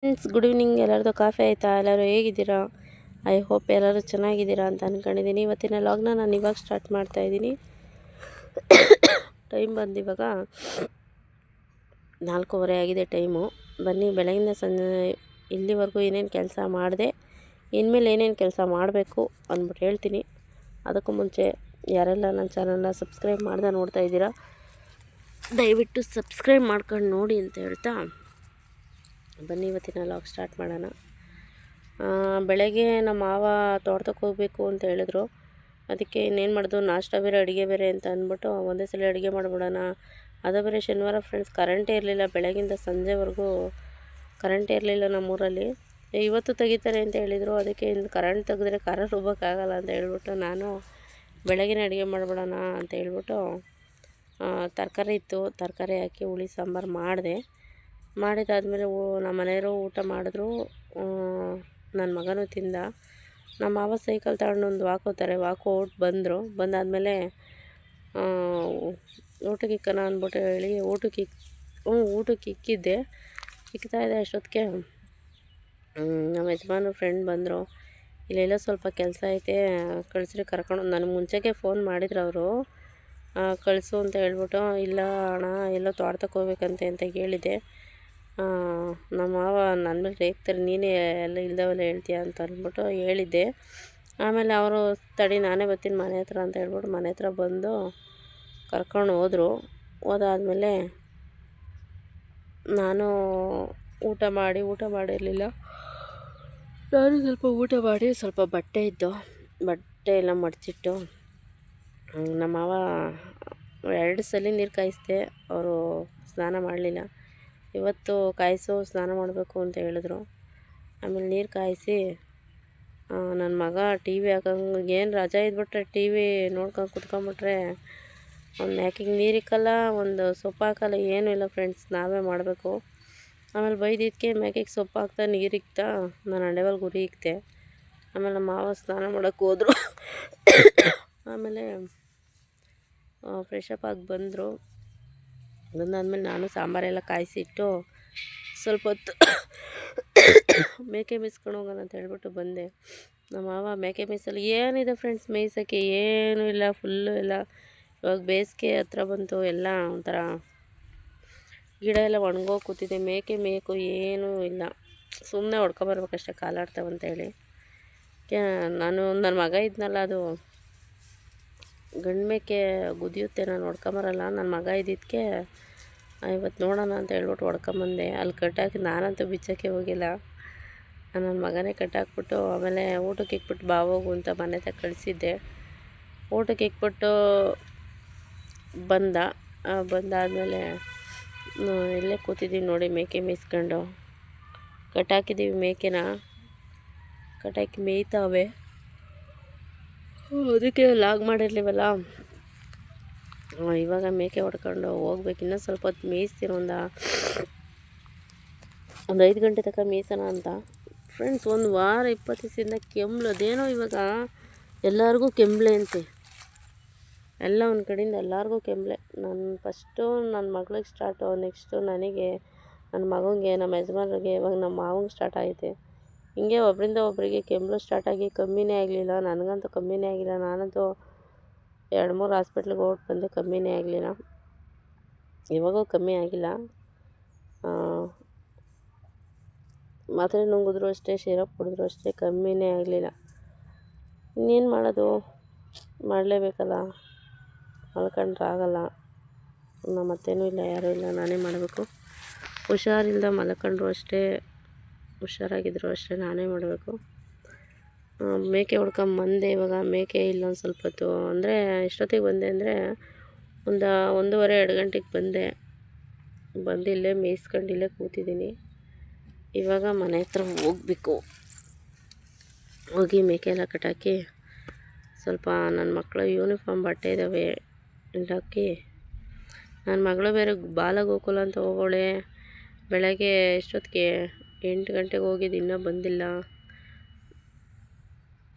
Friends, good evening. ಎಲ್ಲರದು coffee ಆಯಿತಾ? ಎಲ್ಲರೂ ಹೇಗಿದ್ದೀರಾ? ಐ ಹೋಪ್ ಎಲ್ಲರೂ ಚೆನ್ನಾಗಿದ್ದೀರಾ ಅಂತ ಅಂದ್ಕೊಂಡಿದ್ದೀನಿ. ಇವತ್ತಿನ ಲಾಗ್ನ ನಾನು ಇವಾಗ ಸ್ಟಾರ್ಟ್ ಮಾಡ್ತಾಯಿದ್ದೀನಿ. ಟೈಮ್ ಬಂದು ಇವಾಗ 4:15 ಆಗಿದೆ ಟೈಮು. ಬನ್ನಿ, ಬೆಳಗಿಂದ ಸಂಜೆ ಇಲ್ಲಿವರೆಗೂ ಏನೇನು ಕೆಲಸ ಮಾಡಿದೆ, ಇನ್ಮೇಲೆ ಏನೇನು ಕೆಲಸ ಮಾಡಬೇಕು ಅಂದ್ಬಿಟ್ಟು ಹೇಳ್ತೀನಿ. ಅದಕ್ಕೂ ಮುಂಚೆ ಯಾರೆಲ್ಲ ನನ್ನ ಚಾನಲ್ನ ಸಬ್ಸ್ಕ್ರೈಬ್ ಮಾಡ್ದೆ ನೋಡ್ತಾ ಇದ್ದೀರಾ, ದಯವಿಟ್ಟು ಸಬ್ಸ್ಕ್ರೈಬ್ ಮಾಡ್ಕೊಂಡು ನೋಡಿ ಅಂತ ಹೇಳ್ತಾ ಬನ್ನಿ ಇವತ್ತಿನ ಲಾಗ್ ಸ್ಟಾರ್ಟ್ ಮಾಡೋಣ. ಬೆಳಗ್ಗೆ ನಮ್ಮ ಮಾವ ತೋಟಕ್ಕೆ ಹೋಗಬೇಕು ಅಂತ ಹೇಳಿದ್ರು. ಅದಕ್ಕೆ ಇನ್ನೇನು ಮಾಡೋದು, ನಾಷ್ಟ ಬೇರೆ ಅಡುಗೆ ಬೇರೆ ಅಂತ ಅಂದ್ಬಿಟ್ಟು ಒಂದೇ ಸಲ ಅಡುಗೆ ಮಾಡಿಬಿಡೋಣ. ಅದು ಬೇರೆ ಶನಿವಾರ ಫ್ರೆಂಡ್ಸ್, ಕರೆಂಟೇ ಇರಲಿಲ್ಲ. ಬೆಳಗಿಂದ ಸಂಜೆವರೆಗೂ ಕರೆಂಟೇ ಇರಲಿಲ್ಲ ನಮ್ಮೂರಲ್ಲಿ. ಇವತ್ತು ತೆಗಿತಾರೆ ಅಂತ ಹೇಳಿದರು. ಅದಕ್ಕೆ ಇನ್ನು ಕರೆಂಟ್ ತೆಗೆದ್ರೆ ಖಾರ ರುಬ್ಬೋಕ್ಕಾಗಲ್ಲ ಅಂತ ಹೇಳ್ಬಿಟ್ಟು ನಾನು ಬೆಳಗಿನ ಅಡುಗೆ ಮಾಡಿಬಿಡೋಣ ಅಂತ ಹೇಳ್ಬಿಟ್ಟು ತರಕಾರಿ ಇತ್ತು, ತರಕಾರಿ ಹಾಕಿ ಹುಳಿ ಸಾಂಬಾರು ಮಾಡಿದೆ. ಮಾಡಿದಾದ್ಮೇಲೆ ನಮ್ಮ ಮನೆಯವರು ಊಟ ಮಾಡಿದ್ರು, ನನ್ನ ಮಗನೂ ತಿಂದ. ನಮ್ಮ ಮಾವ ಸೈಕಲ್ ತಗೊಂಡು ಒಂದು ವಾಕ್ ಹೋಗ್ತಾರೆ. ವಾಕ್ ಹೋಗ್ಬಿಟ್ಟು ಬಂದರು. ಬಂದಾದಮೇಲೆ ಊಟಕ್ಕೆ ಇಕ್ಕನ ಅಂದ್ಬಿಟ್ಟು ಹೇಳಿ ಊಟಕ್ಕೆ ಇಕ್ಕಿದ್ದೆ. ಇಕ್ತಾಯಿದ್ದೆ ಅಷ್ಟೊತ್ತಿಗೆ ನಮ್ಮ ಯಜಮಾನ್ರು ಫ್ರೆಂಡ್ ಬಂದರು. ಇಲ್ಲೆಲ್ಲ ಸ್ವಲ್ಪ ಕೆಲಸ ಐತೆ, ಕಳಿಸ್ರಿ ಕರ್ಕೊಂಡು. ನನಗೆ ಮುಂಚೆಗೆ ಫೋನ್ ಮಾಡಿದ್ರು ಅವರು, ಕಳಿಸು ಅಂತ ಹೇಳ್ಬಿಟ್ಟು. ಇಲ್ಲ ಅಣ್ಣ, ಎಲ್ಲೋ ತೋಟಕ್ಕೆ ಹೋಗ್ಬೇಕಂತೆ ಅಂತ ಹೇಳಿದೆ. ನಮ್ಮ ಮಾವ ನನ್ನ ಮೇಲೆ ರೇಗ್ತಾರೆ, ನೀನೇ ಎಲ್ಲ ಇಲ್ದವೆಲ್ಲ ಹೇಳ್ತೀಯ ಅಂತ ಅಂದ್ಬಿಟ್ಟು ಹೇಳಿದ್ದೆ. ಆಮೇಲೆ ಅವರು ತಡಿ ನಾನೇ ಬರ್ತೀನಿ ಮನೆ ಹತ್ರ ಅಂತ ಹೇಳ್ಬಿಟ್ಟು ಮನೆ ಹತ್ರ ಬಂದು ಕರ್ಕೊಂಡು ಹೋದರು. ಹೋದಾದ್ಮೇಲೆ ನಾನು ಊಟ ಮಾಡಿರಲಿಲ್ಲ. ನಾನು ಸ್ವಲ್ಪ ಊಟ ಮಾಡಿ ಸ್ವಲ್ಪ ಬಟ್ಟೆ ಎಲ್ಲ ಮಡಚಿಟ್ಟು ನಮ್ಮ ಮಾವ 2 ಸಲ ನೀರು ಕಾಯಿಸಿದೆ. ಅವರು ಸ್ನಾನ ಮಾಡಲಿಲ್ಲ. ಇವತ್ತು ಕಾಯಿಸು, ಸ್ನಾನ ಮಾಡಬೇಕು ಅಂತ ಹೇಳಿದ್ರು. ಆಮೇಲೆ ನೀರು ಕಾಯಿಸಿ ನನ್ನ ಮಗ ಟಿ ವಿ ಹಾಕಂಗೆ, ಏನು ರಜಾ ಇದ್ಬಿಟ್ರೆ ಟಿ ವಿ ನೋಡ್ಕೊಂಡು ಕುತ್ಕೊಂಬಿಟ್ರೆ ಒಂದು ಮ್ಯಾಕಿಗೆ ನೀರು ಇಕ್ಕಲ್ಲ, ಒಂದು ಸೊಪ್ಪು ಹಾಕಲ್ಲ, ಏನೂ ಇಲ್ಲ ಫ್ರೆಂಡ್ಸ್. ನಾವೇ ಮಾಡಬೇಕು. ಆಮೇಲೆ ಬೈದಿದ್ದಕ್ಕೆ ಮ್ಯಾಕಿಗೆ ಸೊಪ್ಪು ಹಾಕ್ತಾ ನೀರು ಇಕ್ತಾ ನಾನು ಅಂಡೇವಲ್ ಗುರಿ ಇಕ್ತೆ. ಆಮೇಲೆ ನಮ್ಮ ಮಾವ ಸ್ನಾನ ಮಾಡೋಕ್ಕೆ ಹೋದರು. ಆಮೇಲೆ ಫ್ರೆಶಪ್ ಆಗಿ ಬಂದಾದ್ಮೇಲೆ ನಾನು ಸಾಂಬಾರೆಲ್ಲ ಕಾಯಿಸಿಟ್ಟು ಸ್ವಲ್ಪ ಹೊತ್ತು ಮೇಕೆ ಮೇಯಿಸ್ಕೊಂಡು ಹೋಗೋಣ ಅಂತ ಹೇಳ್ಬಿಟ್ಟು ಬಂದೆ. ನಮ್ಮ ಮಾವ ಮೇಕೆ ಮೇಯಿಸಲು ಏನಿದೆ ಫ್ರೆಂಡ್ಸ್, ಮೇಯ್ಸೋಕ್ಕೆ ಏನೂ ಇಲ್ಲ, ಫುಲ್ಲು ಎಲ್ಲ. ಇವಾಗ ಬೇಸಿಗೆ ಹತ್ರ ಬಂತು, ಎಲ್ಲ ಒಂಥರ ಗಿಡ ಎಲ್ಲ ಒಣಗೋಗಿ ಕೂತಿದೆ. ಮೇಕೆ ಮೇಯಕ್ಕೂ ಏನೂ ಇಲ್ಲ, ಸುಮ್ಮನೆ ಹೊಡ್ಕೊಬರ್ಬೇಕಷ್ಟೆ ಕಾಲಾಡ್ತಾವಂತೇಳಿ. ನಾನು ನನ್ನ ಮಗ ಇದ್ನಲ್ಲ, ಅದು ಗಂಡು ಮೇಕೆ ಗುದಿಯುತ್ತೆ, ನಾನು ಹೊಡ್ಕೊಂಬರಲ್ಲ. ನನ್ನ ಮಗ ಇದ್ದಿದ್ದಕ್ಕೆ ಇವತ್ತು ನೋಡೋಣ ಅಂತ ಹೇಳ್ಬಿಟ್ಟು ಹೊಡ್ಕೊಂಬಂದೆ. ಅಲ್ಲಿ ಕಟ್ಟಾಕಿ ನಾನಂತೂ ಬಿಚ್ಚೋಕ್ಕೆ ಹೋಗಿಲ್ಲ, ನನ್ನ ಮಗನೇ ಕಟ್ಟಾಕ್ಬಿಟ್ಟು ಆಮೇಲೆ ಊಟಕ್ಕೆ ಇಕ್ಬಿಟ್ಟು ಬಾ ಹೋಗು ಅಂತ ಮನೆ ತಗ ಕಳಿಸಿದ್ದೆ. ಊಟಕ್ಕೆ ಇಕ್ಬಿಟ್ಟು ಬಂದಾದಮೇಲೆ ಇಲ್ಲೇ ಕೂತಿದ್ದೀವಿ ನೋಡಿ, ಮೇಕೆ ಮೇಯಿಸ್ಕೊಂಡು. ಕಟ್ಟಾಕಿದ್ದೀವಿ ಮೇಕೆನ, ಕಟ್ಟಾಕಿ ಮೇಯ್ತಾವೆ. ಅದಕ್ಕೆ ಲಾಗ್ ಮಾಡಿರ್ಲಿವಲ್ಲ, ಇವಾಗ ಮೇಕೆ ಹೊಡ್ಕೊಂಡು ಹೋಗ್ಬೇಕು. ಇನ್ನೂ ಸ್ವಲ್ಪ ಹೊತ್ತು ಮೇಯಿಸ್ತೀನಿ, ಒಂದು 5 ಗಂಟೆ ತನಕ ಮೇಯ್ಸೋಣ ಅಂತ ಫ್ರೆಂಡ್ಸ್. 1 ವಾರ 20 ದಿವಸದಿಂದ ಕೆಮ್ಮಲು, ಅದೇನೋ ಇವಾಗ ಎಲ್ಲರಿಗೂ ಕೆಮ್ಮಲೆ ಅಂತೆ, ಎಲ್ಲ ಒಂದು ಕಡೆಯಿಂದ ಎಲ್ಲರಿಗೂ ಕೆಮ್ಮಲೆ. ಫಸ್ಟು ನನ್ನ ಮಗಳಿಗೆ ಸ್ಟಾರ್ಟು, ನೆಕ್ಸ್ಟು ನನಗೆ, ನನ್ನ ಮಗನಿಗೆ, ನಮ್ಮ ಯಜಮಾನ್ರಿಗೆ, ಇವಾಗ ನಮ್ಮ ಮಾವಂಗೆ ಸ್ಟಾರ್ಟ್ ಆಗಿದೆ. ಹಿಂಗೆ ಒಬ್ಬರಿಂದ ಒಬ್ಬರಿಗೆ ಕೆಮ್ಮಲು ಸ್ಟಾರ್ಟಾಗಿ ಕಮ್ಮಿನೇ ಆಗಲಿಲ್ಲ. ನನಗಂತೂ ಕಮ್ಮಿನೇ ಆಗಿಲ್ಲ. ನಾನಂತೂ 2-3 ಹಾಸ್ಪಿಟ್ಲಿಗೆ ಹೋಗ್ಬಿಟ್ಟು ಬಂದೆ, ಕಮ್ಮಿನೇ ಆಗಲಿಲ್ಲ. ಇವಾಗೂ ಕಮ್ಮಿ ಆಗಿಲ್ಲ. ಮಾತ್ರೆ ನುಂಗಿದ್ರು ಅಷ್ಟೇ, ಸಿರಪ್ ಕುಡಿದ್ರು ಅಷ್ಟೇ, ಕಮ್ಮಿನೇ ಆಗಲಿಲ್ಲ. ಇನ್ನೇನು ಮಾಡೋದು, ಮಾಡಲೇಬೇಕಲ್ಲ, ಮಲ್ಕೊಂಡ್ರೆ ಆಗಲ್ಲ. ನಮ್ಮ ಅತ್ತೆನೂ ಇಲ್ಲ, ಯಾರೂ ಇಲ್ಲ, ನಾನೇ ಮಾಡಬೇಕು. ಹುಷಾರಿಲ್ದ ಮಲ್ಕೊಂಡ್ರು ಅಷ್ಟೇ, ಹುಷಾರಾಗಿದ್ದರು ಅಷ್ಟೇ, ನಾನೇ ಮಾಡಬೇಕು. ಮೇಕೆ ಹೊಡ್ಕೊಂಬಂದೆ. ಇವಾಗ ಮೇಕೆ ಇಲ್ಲೊಂದು ಸ್ವಲ್ಪ ಹೊತ್ತು, ಅಂದರೆ ಎಷ್ಟೊತ್ತಿಗೆ ಬಂದೆ ಅಂದರೆ 1:30-2 ಗಂಟೆಗೆ ಬಂದೆ. ಬಂದು ಇಲ್ಲೇ ಮೇಯಿಸ್ಕೊಂಡು ಇಲ್ಲೇ ಕೂತಿದ್ದೀನಿ. ಇವಾಗ ಮನೆ ಹತ್ರ ಹೋಗಬೇಕು. ಹೋಗಿ ಮೇಕೆ ಎಲ್ಲ ಕಟ್ಟಾಕಿ ಸ್ವಲ್ಪ ನನ್ನ ಮಕ್ಕಳು ಯೂನಿಫಾರ್ಮ್ ಬಟ್ಟೆ ಇದ್ದಾವೆ ಹಿಂಡಾಕಿ. ನನ್ನ ಮಗಳು ಬೇರೆ ಬಾಲಗೋಕುಲ ಅಂತ ಹೋಗೋಳೆ. ಬೆಳಗ್ಗೆ ಎಷ್ಟೊತ್ತಿಗೆ 8 ಗಂಟೆಗೆ ಹೋಗಿದ್ದು, ಇನ್ನೂ ಬಂದಿಲ್ಲ.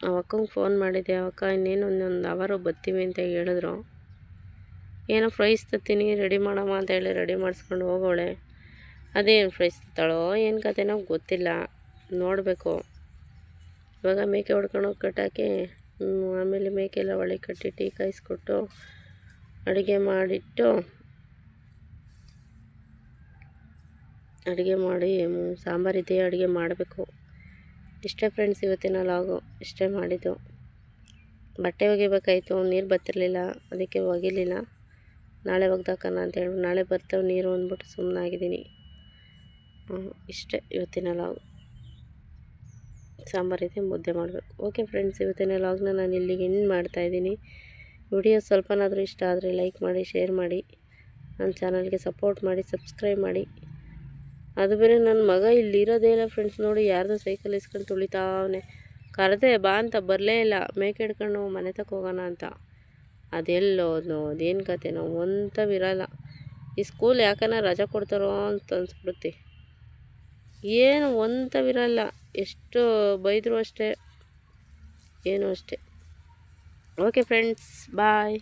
ಅವಕ್ಕಂಗೆ ಫೋನ್ ಮಾಡಿದ್ದೆ. ಅವಕ್ಕ ಇನ್ನೇನು ಒಂದು ಅವರು ಬರ್ತೀವಿ ಅಂತ ಹೇಳಿದ್ರು. ಏನೋ ಫ್ರೈಸ್ ತತ್ತೀನಿ ರೆಡಿ ಮಾಡಮ್ಮ ಅಂತ ಹೇಳಿ ರೆಡಿ ಮಾಡಿಸ್ಕೊಂಡು ಹೋಗೋಳೆ. ಅದೇನು ಪ್ರೈಸ್ ತಳೋ ಏನು ಕತೆನೋ ಗೊತ್ತಿಲ್ಲ, ನೋಡಬೇಕು. ಇವಾಗ ಮೇಕೆ ಹೊಡ್ಕೊಂಡು ಹೋಗಿ ಕಟ್ಟಾಕಿ ಆಮೇಲೆ ಮೇಕೆ ಎಲ್ಲ ಒಳಗೆ ಕಟ್ಟಿ ಟೀ ಕಾಯಿಸ್ಕೊಟ್ಟು ಅಡುಗೆ ಮಾಡಿಟ್ಟು ಅಡುಗೆ ಮಾಡಿ ಸಾಂಬಾರಿದೆ ಅಡುಗೆ ಮಾಡಬೇಕು. ಇಷ್ಟೇ ಫ್ರೆಂಡ್ಸ್ ಇವತ್ತಿನ ಲಾಗು, ಇಷ್ಟೇ ಮಾಡಿದ್ದು. ಬಟ್ಟೆ ಒಗಿಬೇಕಾಯಿತು, ನೀರು ಬರ್ತಿರ್ಲಿಲ್ಲ, ಅದಕ್ಕೆ ಒಗಿಲಿಲ್ಲ. ನಾಳೆ ಒಗ್ದಾಕನ ಅಂತ ಹೇಳ್ಬಿಟ್ಟು ನಾಳೆ ಬರ್ತವೆ ನೀರು ಅಂದ್ಬಿಟ್ಟು ಸುಮ್ಮನಾಗಿದ್ದೀನಿ. ಇಷ್ಟೇ ಇವತ್ತಿನ ಲಾಗು. ಸಾಂಬಾರಿದೆ, ಮುದ್ದೆ ಮಾಡಬೇಕು. ಓಕೆ ಫ್ರೆಂಡ್ಸ್, ಇವತ್ತಿನ ಲಾಗ್ನ ನಾನು ಇಲ್ಲಿಗೆ ಎಂಡ್ ಮಾಡ್ತಾಯಿದ್ದೀನಿ. ವಿಡಿಯೋ ಸ್ವಲ್ಪನಾದರೂ ಇಷ್ಟ ಆದರೆ ಲೈಕ್ ಮಾಡಿ, ಶೇರ್ ಮಾಡಿ, ನನ್ನ ಚಾನಲ್ಗೆ ಸಪೋರ್ಟ್ ಮಾಡಿ, ಸಬ್ಸ್ಕ್ರೈಬ್ ಮಾಡಿ. ಅದು ಬೇರೆ ನನ್ನ ಮಗ ಇಲ್ಲಿ ಇರೋದೇ ಇಲ್ಲ ಫ್ರೆಂಡ್ಸ್. ನೋಡಿ ಯಾರ್ದೋ ಸೈಕಲ್ ಇಸ್ಕೊಂಡು ತುಳಿತಾವನೆ. ಕರೆದೆ ಬಾ ಅಂತ ಬರಲೇ ಇಲ್ಲ. ಮೇಕೆ ಹಿಡ್ಕೊಂಡು ಮನೆ ತಕ್ಕ ಹೋಗೋಣ ಅಂತ. ಅದೆಲ್ಲೋದ್ನೋ ಅದೇನು ಕತೆನೋ ಒಂಥವಿರಲ್ಲ. ಈ ಸ್ಕೂಲ್ ಯಾಕನ ರಜೆ ಕೊಡ್ತಾರೋ ಅಂತ ಅನ್ಸ್ಬಿಡುತ್ತೆ. ಏನು ಒಂಥವಿರಲ್ಲ, ಎಷ್ಟು ಬೈದರೂ ಅಷ್ಟೇ, ಏನೂ ಅಷ್ಟೇ. ಓಕೆ ಫ್ರೆಂಡ್ಸ್, ಬಾಯ್.